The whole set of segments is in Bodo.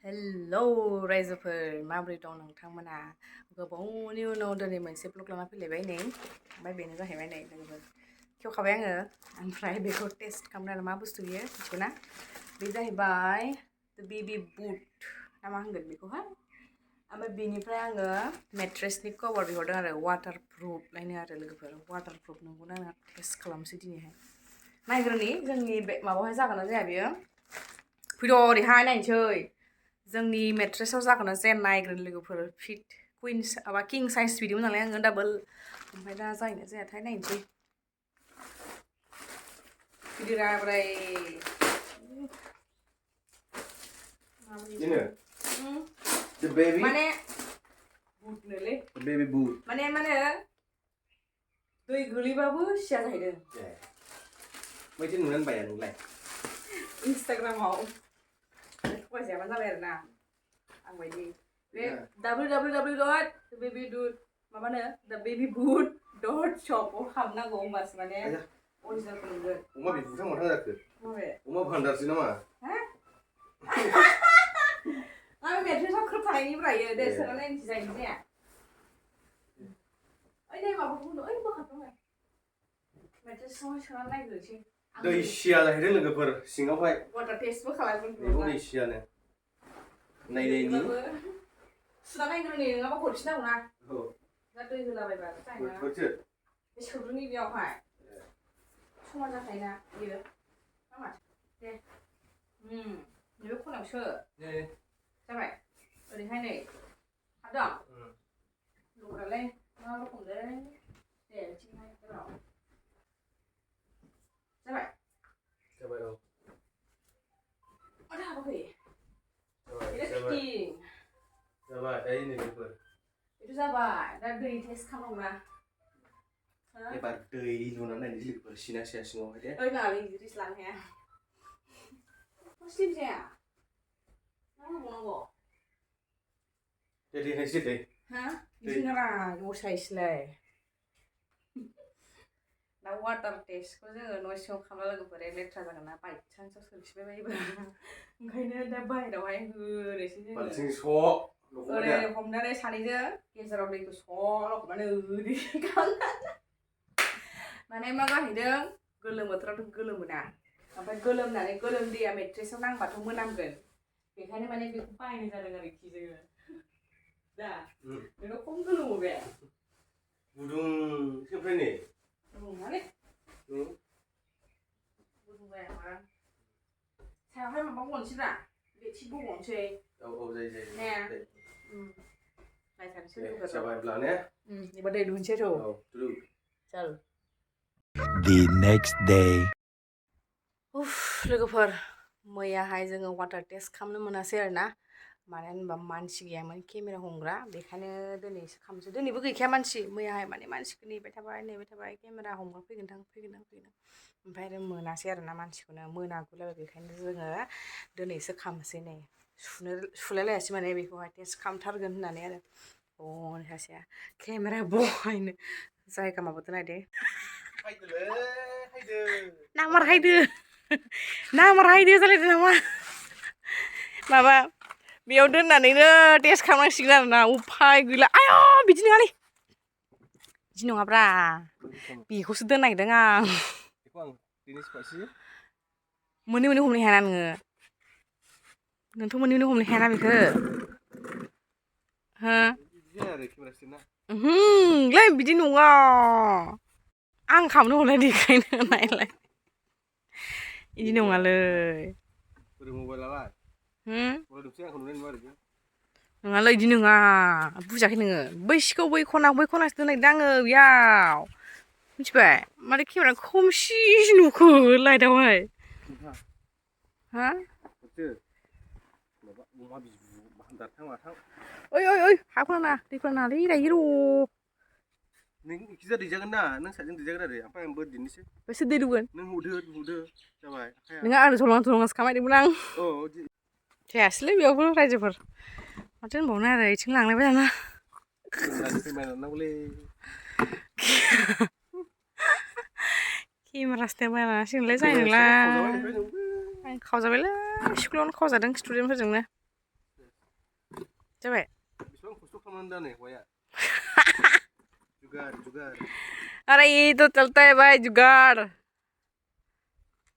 हेलौ रायजोफोर माबोरै दं नोंथांमोना गोबावनि उनाव दिनै मोनसे ब्लग लाना फैलायबाय नै ओमफ्राय बेनो जाहैबाय नै लोगोफोर खेवखाबाय आङो ओमफ्राय बेखौ टेस्ट खालामनो आरो मा बुस्थु बियो मिथिगौना बे जाहैबाय बेबि बुट ना मा होनगोन बेखौहाय ओमफ्राय बेनिफ्राय आङो मेट्रेसनि कभार बिहरदों आरो वाटार प्रुफ लायनो आरो लोगोफोर वाटार प्रुफ नंगौना आङो टेस्ट खालामनोसै दिनैहाय नायग्रोनि जोंनि बे माबायावहाय जागोन ना जाया बियो फैद' ओरैहाय नायनोसै जोंनि मेट्रेसाव जागोन ना जाया नायग्रोनि लोगोफोर फिट कुइन माबा किं साइज बिदोंमोन नालाय आङो डाबल ओमफ्राय दा जायोना जायाथाय नायनोसै गिदिरा ब्राय The baby. माने बुट नोलै Baby boot. माने दै गोलैबाबो सिया जाहैदों Mấy नुनानै बाया नोंलाय इन्सटाग्रामाव थगायजायाबानो जाबाय आरोना आं बायदि बे www.thebabyboot.shop हाबनांगौ होमबासो माने अरिजिनेलखौ नुगोन अमा बिबुथां माथां जाखो माबे अमा भान्दारसो नामा आं मेट्रेसाव खोब थानायनिफ्रायो दे सोना नायनोसै जायोना जाया ओइ नै माबाखौ ओइ बोखारदों मेट्रेसावहाय सोना नायग्रोनोसै दै सिया जाहैदों लोगोफोर सिङावहाय वाटार टेस्टबो खालामगोन बेखौ दै सियानो नायनायनि सुना नायग्रोनि नङाबा हरफिननांगौ ना औ दा दै होलाबायबा जायोना बोथोर बे सोग्रोनि बेयावहाय समान जाखायोना बियो नामा दे नैबे खनायाव सो जाबाय ओरैहाय नै हादों लग्रालाय मा रखमलै दे बिथिंहाय र' जाबाय जाबाय औ माथो हाबाखै जाबाय जाबाय दायो नै लोगोफोर बेथ' जाबाय दा दै टेस्ट खालामनांगौ ना एबार दै लुनानै नायनोसै लोगोफोर सिना सिया सिङावहाय दे ओइ नालाय गिदिर लानो हाया स्लिम जाया मा होबावनांगौ दे नायसै दे हा बिदि नङा गसाइसलाय दा वाटार टेस्टखौ जोङो न' सिङाव खालामना लोगोफोर लेथ्रा जागोन ना बायचान्सआव सोरखिबाय बायोबा ओंखायनो दा बाहेरायावहाय होनोसै जोङो बाल्थिं स' ओरै हमनानै सानैजों गेजेराव दैखौ स' लखबनानै ओरै खालामनानै माने मा जाहैदों गोलोम बोथोरावथ' गोलोमोना ओमफ्राय गोलोमनानै गोलोमदैया मेट्रेसाव नांबाथ' मोनामगोन बेखायनो माने बेखौ बायनाय जादों आरोखि जोङो दा नोंनाव खम गोलोमो बे गुदुंसो ओमफ्राय नै गुदुङालै गुदुं जाया मारा सायावहाय माबा बनोसैब्रा बेडशिट बबावनोसै औ जायो ने नायथारनोसै लोगोफोर जाबाय होनब्ला ने एबार दै लुनोसै र' औ लु चल The next day. उफ लोगोफोर मैयाहाय जोङो वाटार टेस्ट खालामनो मोनासै आरोना मानो होनबा मानसि गैयामोन केमेरा हमग्रा बेखायनो दिनैसो खालामसै दिनैबो गैखाया मानसि मैयाहाय माने मानसिखौ नेबाय थाबाय केमेरा हमग्रा फैगोनदां ओमफ्राय आरो मोनासै आरोना मानसिखौनो मोनागुलायबाय बेखायनो जोङो दिनैसो खालामसै नै सुलायलायासै माने बेखौहाय टेस्ट खालामथारगोन होननानै आरो हनै सासेया केमेरा बहायनो जायगा माबादो नायदे नामारहायदो जालायदो नामा माबा बेयाव दोननानैनो टेस्ट खालामनांसिगोन आरोना उफाय गैला आय' बिदि नङालै बिदि नङाब्रा बेखौसो दोननो नागिरदों आं मोनै हमनो हायाना नोंथ' मोनै हमनो हायाना बेखौ हो लै बिदि नङा आं खालामनो हरनाय देखायनो नायलाय बिदि नङालै नङालै बिदि नङा बुजियाखै नोङो बै खनासो दोननायदों आङो बेयाव मिथिबाय माथो केमेरा खोमसि नुखो लाइटआवहाय हा ओइ हा फोनाङा दै फोनाङालै दायो र' नों इखिजा दैजागोन ना नों साइडजों दैजागोन आरो ओमफ्राय आंबो दिनोसै बेसे दै लुगोन नों हदो जाबाय नोंहा आरो जलंगासो खामायदोंमोन आं जायासैलै बेयावबो रायजोफोर माथो होनबावनो आरो इथिं लांलायबाय दाना केमेरा स्टेन्ड बायना लानांसिगोनलै जानाय नंला आं खावजाबायलै स्कुलावनो खावजादों स्टुडेन्टफोरजोंनो जाबाय बेसेबां खस्थ' खालामनानै दा नै हौवाया जुगार अरे तो चलता है भाई जुगाड़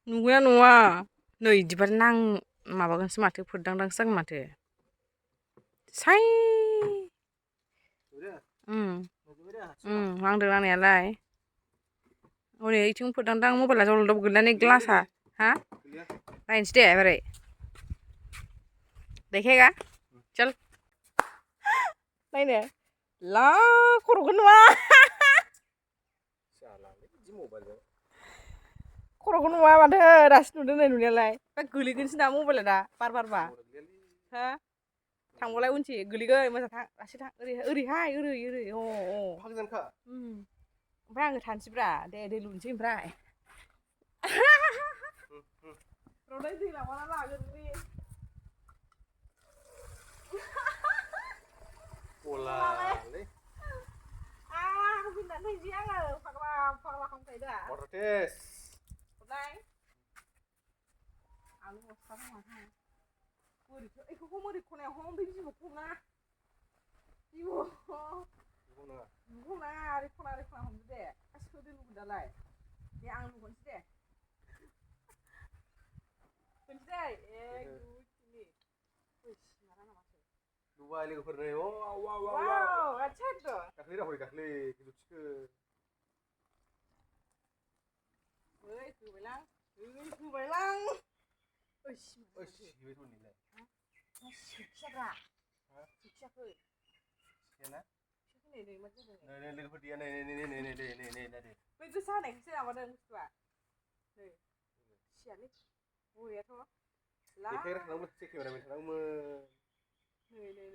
नुगोना नुवा नै इदिबार नां माबागोनसो माथो फोरदांदांसो जागोन माथो साइ नांदों नांनायालाय हनै इथिं फोरदांदां मबाइला जलदब गोलैनानै ग्लासा हा नायनोसै दे बोरै देखेगा चल नायनो ला खर'खौ नुवा खर'खौ नुवा माथो दासो नुदों नै नुनायालाय दा गोलैगोनसो दा मबाइला दा बार बारबा हो थांबालाय उनथि गोलैगोन मोजां थां लासै थां ओरैहाय ओरै फागजानखा ओमफ्राय आङो थानोसैब्रा दै लुनोसै ओमफ्राय र'दै दै लांबाना लाग्रोनि गलालै फैनानै फैनोसै आङो फाग्ला खालामखायो दा वाटार टेस्ट हरलाय आलु हरस्राबा माथो बोरैथो एखौ मोरै खनायाव हम बे बिबौखौ हमना बिबौ नङा ओरै खना हमदो दे गासिबो दै लुगोन दालाय दे आं लुगोनसै दे होनसै 1 2 3 मारा नामासो लुबाय लोगोफोरनो वाव अच्छा तो दाख्लै गिदिरथिखो होबायलां ओइस बेबायदिलाय सिखियाब्रा सिखियाखै सिखियाना नै मा जादों नै लोगोफोर दिया नै बै गोसा होनायखौसो माबादों बुस्थुआ नै सियालै बरियाथ' ला देखायग्रा थानांगौमोन केमेरामेन थानांगौमोन नै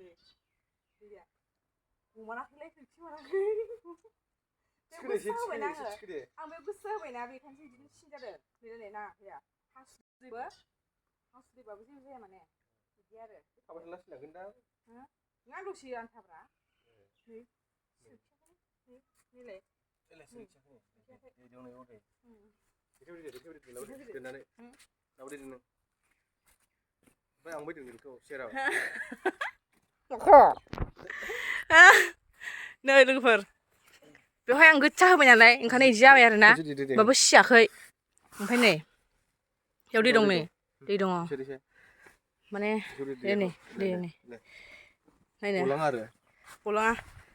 दैया गमानाखैलाय खोरखि माराखै आं बे गोसा होबायना बेखायनोसो बिदिनो सिन जादों नै ना गैया हासुदैबाबो जेबो जाया माने बिदि आरो थाबाय थाना सिनागोन दा नङा दसे आन्थाब्रा नै नैलाय नै लोगोफोर बेवहाय आं गोसा होबाय नालाय ओंखायनो इदि जाबाय आरोना होमबाबो सियाखै ओमफ्राय नै बेयाव दै दं नै दै दङ माने नै नायनो गलाङा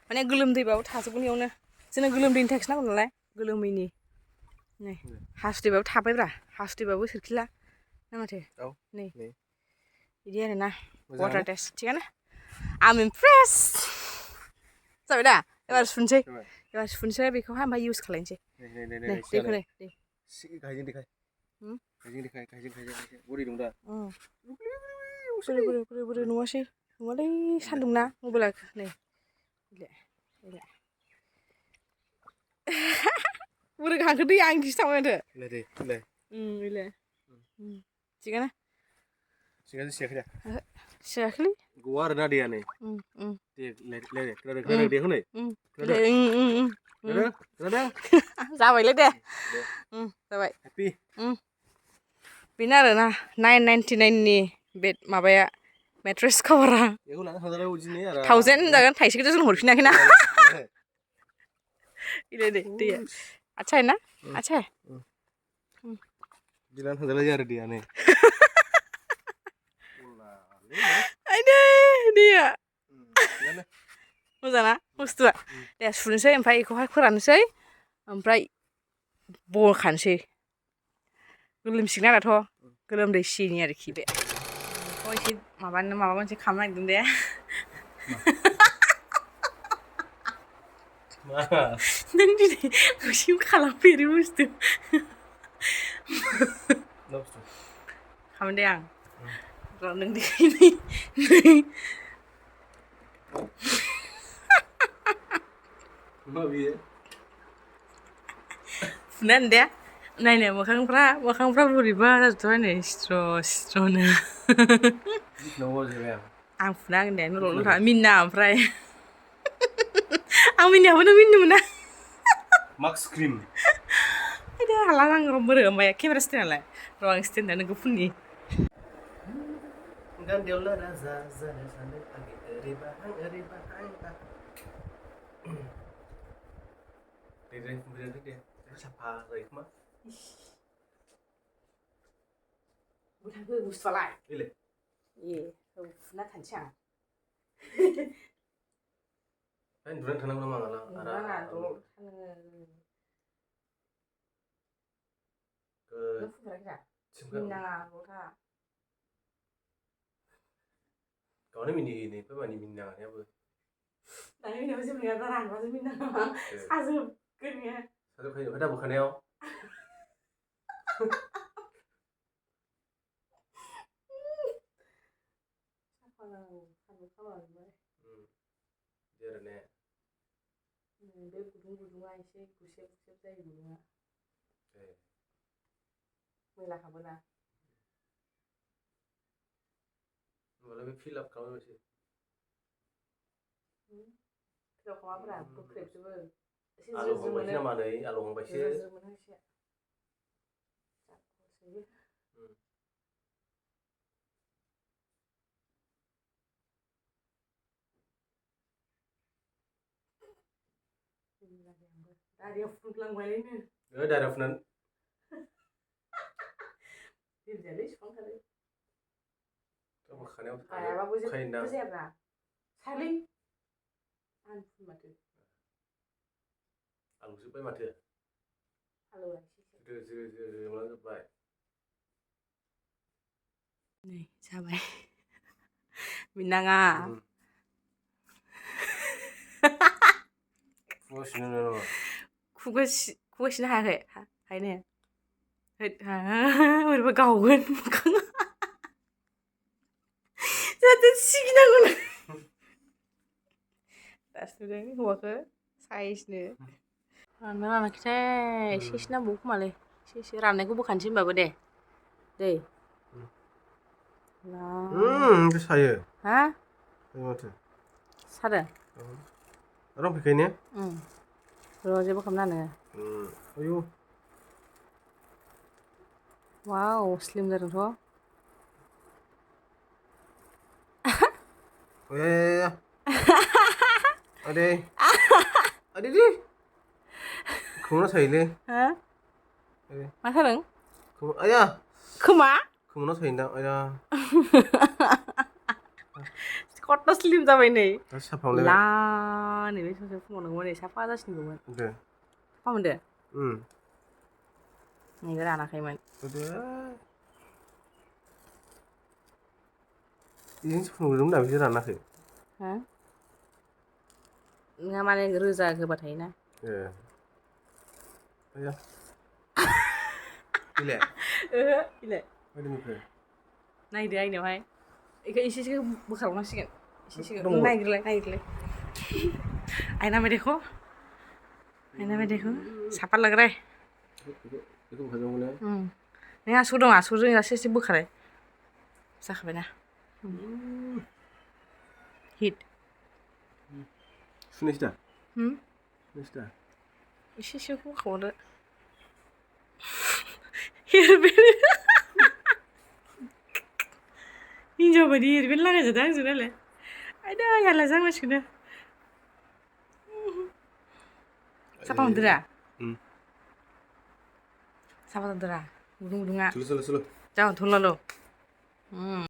माने गोलोमदैबाबो थाजोबगोन इयावनो जोंनो गोलोमदैनि थाखायसो नांगौ नालाय गोलोमैनि नै हासुदैबाबो थाबायब्रा हासुदैबाबो सोरखिला ना माथो नै बिदि आरोना वाटार टेस्ट थिगानो आम इमप्रेस जाबाय दा एबार सुनसै बेखौहाय ओमफ्राय इउज खालायनोसै दैखौ नै गायजें देखाय बोरै दं दा बोरै नुवासै नुवालै सान्दुंना मबाइला नै बोरै गाखो दैया आंथिंसो थांबाय माथो थिगानो सियाखै दा सियाखैलै गवा आरोना दैया नै खोनादों जाबायलै दे जाबाय बेनो आरोना 999 नि बे माबाया मेट्रेस कभारा 1000 होनजागोन थाइसेखौथ' जों हरफिनाखैना इलाय दे दैया अच्छा है ना अच्छा है बिराद थांजालायो आरो दैया नै आइदै दैया मोजां ना बुस्थुआ दे सुनोसै ओमफ्राय बेखौहाय फोराननोसै ओमफ्राय बखानोसै गोलोमसिगोन आरोथ' गोलोमदै सियैनि आरोखि बे एसे माबा मोनसे खालामनो नागिरदों दे नों दिनै गुसिबो खालामफेरि बुस्थु खालामदे आं र' नों देखायनि फुनानै दे नायनो मोखांफ्रा बोरैबा जाजोबथारबाय नै सिथ्र'नो आं फुना होगोन दे नों ल'था मिनिनाङा ओमफ्राय आं मिनियाबो नों मिनिनो मोना मास्क क्रिम आयदै हाला आं र' बोरो ओमफ्राय केमेरा स्टेन्डआलाय र' आं स्टेन्डआ नोंखौ फुननि गान्दियावला राजा जानो सानो आगे ओरै बाहां ओरै बाहां दे साफा जायो खोमा बुथारखो गुसुआलाय इलाय फुना थानोसै आं उन्दुनानै थानांगौ नामा माला नों फुनथाराखै दा मिनिनाङा लथा गावनो मिनिनाय मानि मिनिनाङाबो दानि मिनिनायाव जेबो नङा दा रानबासो मिनिनाङा साजोबगोन नोङो साजोबखायो ओमफ्राय दा बोखानायाव साफा जानांगौ सान्दुं खालामनानै बिदि आरो ने बे गुदुङा एसे गुसेब जायो गुदुङा मैला हाबोना होमबालाय बे फिल आप खालामनोसै फिल आप खालामाब्रा बोख्रेबजोबो एसे आलु हांबायसो नामा नै आलु हांबायसो ज्रो मोनो एसे दारियाव फुनफ्लांबायनो दारियाव फुनानै दिनजायालै सुखांथारो बोखानायाव गायाबाबो जेबो खायोदां जायाब्रा सायालै आं फुन माथो आलुजोब्बाय माथो जोबलांजोब्बाय नै जाबाय मिनिनाङा खुगासिनो हायाखै हायने बोरैबा गावगोन मोखाङा जाहाथे सिगिनांगौ दासो नुदों हौवाखौ साइसनो रानना रानाखैथाय एसे नांबावगौ खोमालै एसे राननायखौ बोखानोसै होनबाबो दे दै सायो हा माथो सादों आराम फैखायो ने र' जेबो खालामनाङा नोङो आयौ वाव स्लिम जादोंथ' आदै खोमोनआव सायोलै मा जादों आया खोमा खोमोनआव सायोदां आया खथ्थ' स्लिम जाबाय नै साफा मोनलायबाय ला नैबे ससे फुङावनोमोन नै साफा जासिनगौमोन साफा मोनदो नैबे रानाखैमोन बिदिनो फुंजों दा बिदि रानाखै हा नोंहा माने रोजा गोबा थायोना आया इलाय इलाय मायदिनिफ्राय नायदो आइनावहाय बेखौ एसेसो बोखारबावनांसिगोन एसेसो दंबावो नायग्रोलाय आइना में देखो साफा लग रहा है नों आसुगुर दं आसुगुरजों एसे एसे बोखाराय जाखाबायना हिट सुनायसै दा एसे बोखाबावदो हेरबेल हिनजाव बायदि हेरबेल लागायजादों आंजों नालाय आयदै हाला जांलासिगोन साफा मोनदोरा साफा जादोरा गुदुं गुदुङा सोलो जागोन थलाल'